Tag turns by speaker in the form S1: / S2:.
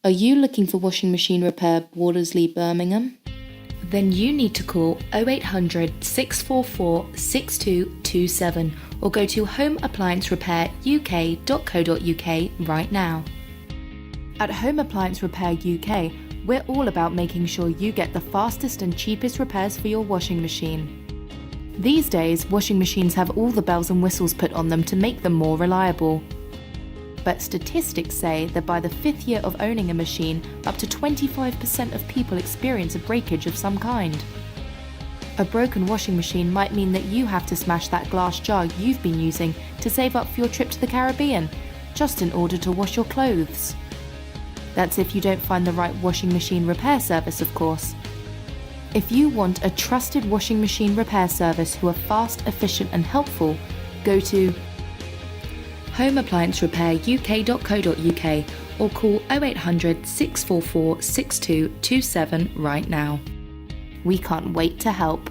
S1: Are you looking for washing machine repair Bordesley, Birmingham? Then you need to call 0800 644 6227 or go to Home Appliance Repair UK.co.uk right now. At Home Appliance Repair UK, we're all about making sure you get the fastest and cheapest repairs for your washing machine. These days, washing machines have all the bells and whistles put on them to make them more reliable. But statistics say that by the 5th year of owning a machine, up to 25% of people experience a breakage of some kind. A broken washing machine might mean that you have to smash that glass jar you've been using to save up for your trip to the Caribbean, just in order to wash your clothes. That's if you don't find the right washing machine repair service, of course. If you want a trusted washing machine repair service who are fast, efficient and helpful, go to Home Appliance Repair UK.co.uk or call 0800 644 6227 right now. We can't wait to help.